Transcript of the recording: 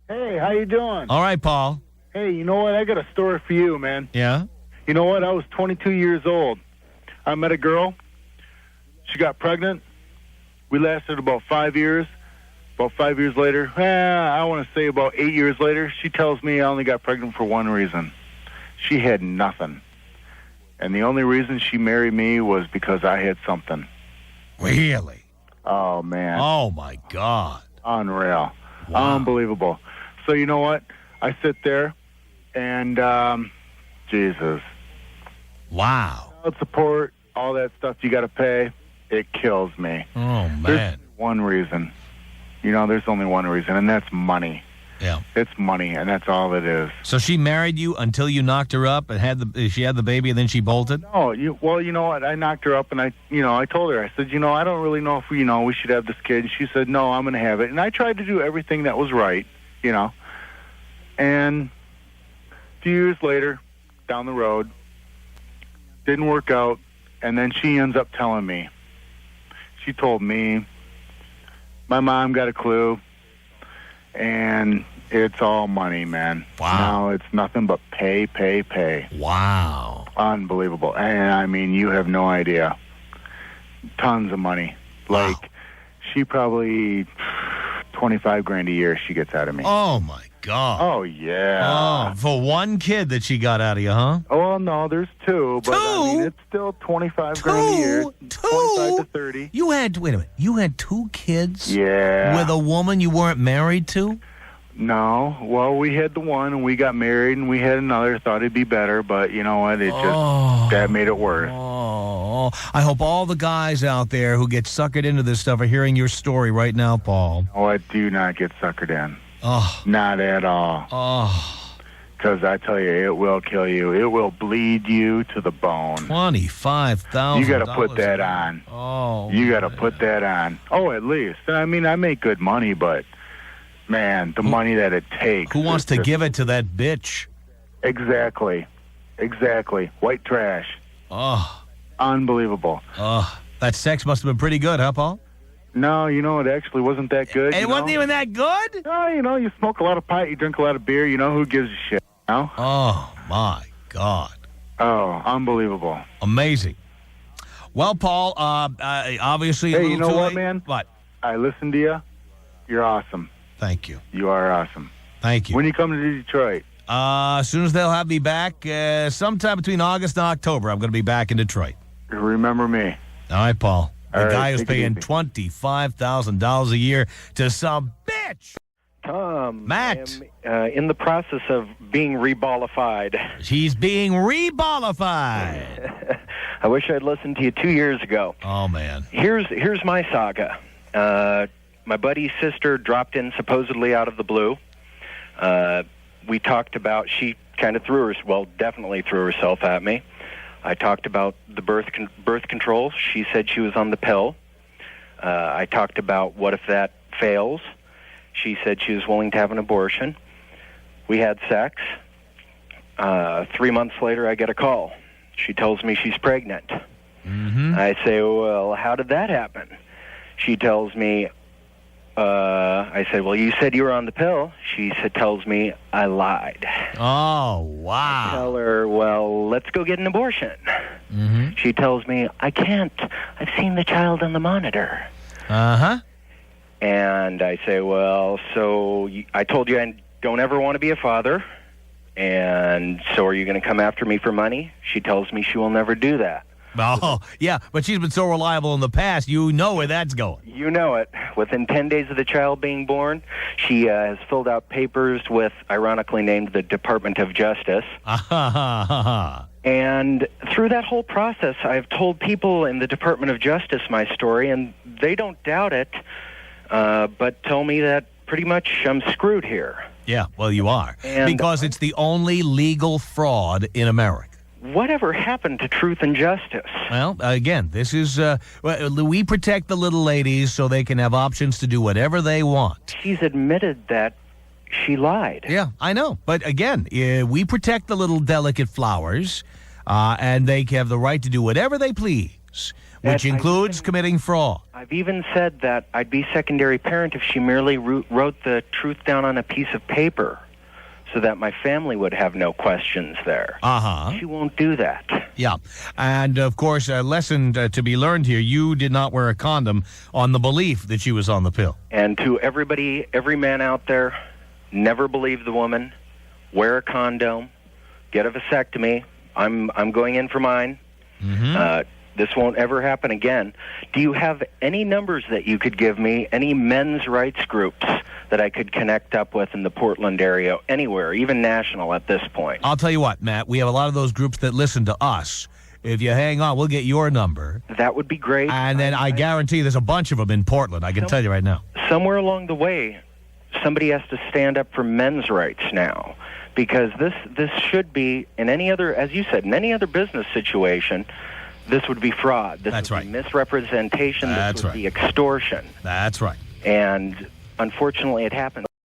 Hey, how you doing? All right, Paul. Hey, you know what? I got a story for you, man. Yeah? You know what? I was 22 years old. I met a girl. She got pregnant. We lasted about 5 years. About 5 years later, I want to say about 8 years later, she tells me I only got pregnant for one reason. She had nothing. And the only reason she married me was because I had something. Really? Oh, man. Oh, my God. Unreal. Wow. Unbelievable. So you know what? I sit there and, Jesus. Wow. Child support, all that stuff you got to pay, it kills me. Oh, man. There's one reason. You know, there's only one reason, and that's money. Yeah. It's money, and that's all it is. So she married you until you knocked her up and she had the baby and then she bolted? No, you know what? I knocked her up, and I told her, I said, I don't really know if we should have this kid. And she said, no, I'm going to have it. And I tried to do everything that was right, And a few years later, down the road, didn't work out, and then she ends up telling me. She told me, my mom got a clue, and it's all money, man. Wow. Now it's nothing but pay. Wow. Unbelievable. And, I mean, you have no idea. Tons of money. Wow. Like, she probably $25,000 a year she gets out of me. Oh, my God. Oh, yeah. Oh, for one kid that she got out of you, huh? Oh, no, there's two. But, I mean, it's still $25,000 a year. 25 to 30. Wait a minute. You had two kids? Yeah. With a woman you weren't married to? No. Well, we had the one, and we got married, and we had another. Thought it'd be better, but you know what? That made it worse. Oh, I hope all the guys out there who get suckered into this stuff are hearing your story right now, Paul. Oh, I do not get suckered in. Oh. Not at all. Oh. Because I tell you, it will kill you. It will bleed you to the bone. $25,000. You got to put that on. Oh. You got to put that on. Oh, at least. I mean, I make good money, but, man, the money that it takes. Who wants to give it to that bitch? Exactly. White trash. Oh. Unbelievable. Oh. That sex must have been pretty good, huh, Paul? No, it actually wasn't that good. It wasn't even that good? No, you smoke a lot of pot, you drink a lot of beer, who gives a shit, Oh, my God. Oh, unbelievable. Amazing. Well, Paul, obviously... Hey, you know what, man? What? I listened to you. You're awesome. Thank you. You are awesome. Thank you. When you come to Detroit? As soon as they'll have me back, sometime between August and October, I'm going to be back in Detroit. Remember me. All right, Paul. The All guy right, who's paying $25,000 a year to some bitch. Tom. Matt. I am in the process of being reballified. He's being reballified. I wish I'd listened to you 2 years ago. Oh, man. Here's my saga. My buddy's sister dropped in supposedly out of the blue. We talked about, she kind of definitely threw herself at me. I talked about the birth control. She said she was on the pill. I talked about what if that fails. She said she was willing to have an abortion. We had sex. 3 months later, I get a call. She tells me she's pregnant. Mm-hmm. I say, well, how did that happen? She tells me, I said, well, you said you were on the pill. She tells me I lied. Oh, wow. I tell her, well, let's go get an abortion. Mm-hmm. She tells me, I can't. I've seen the child on the monitor. Uh-huh. And I say, well, so I told you I don't ever want to be a father, and so are you going to come after me for money? She tells me she will never do that. Oh, yeah, but she's been so reliable in the past, you know where that's going. You know it. Within 10 days of the child being born, she has filled out papers with, ironically named, the Department of Justice. And through that whole process, I've told people in the Department of Justice my story, and they don't doubt it, but tell me that pretty much I'm screwed here. Yeah, well, you are. And because it's the only legal fraud in America. Whatever happened to truth and justice? Well, again, this is, we protect the little ladies so they can have options to do whatever they want. She's admitted that she lied. Yeah, I know. But again, we protect the little delicate flowers, and they have the right to do whatever they please vices, which includes committing fraud. I've even said that I'd be secondary parent if she merely wrote the truth down on a piece of paper so that my family would have no questions there. Uh-huh. She won't do that. Yeah. And, of course, a lesson to be learned here, you did not wear a condom on the belief that she was on the pill. And to everybody, every man out there, never believe the woman. Wear a condom. Get a vasectomy. I'm going in for mine. Mm-hmm. This won't ever happen again. Do you have any numbers that you could give me, any men's rights groups that I could connect up with in the Portland area, anywhere, even national at this point? I'll tell you what, Matt, we have a lot of those groups that listen to us. If you hang on, we'll get your number. That would be great. And then I guarantee there's a bunch of them in Portland, I can tell you right now. Somewhere along the way, somebody has to stand up for men's rights now, because this should be, in any other, as you said, in any other business situation, this would be fraud. This would be misrepresentation. This would be extortion. That's right. And unfortunately, it happened.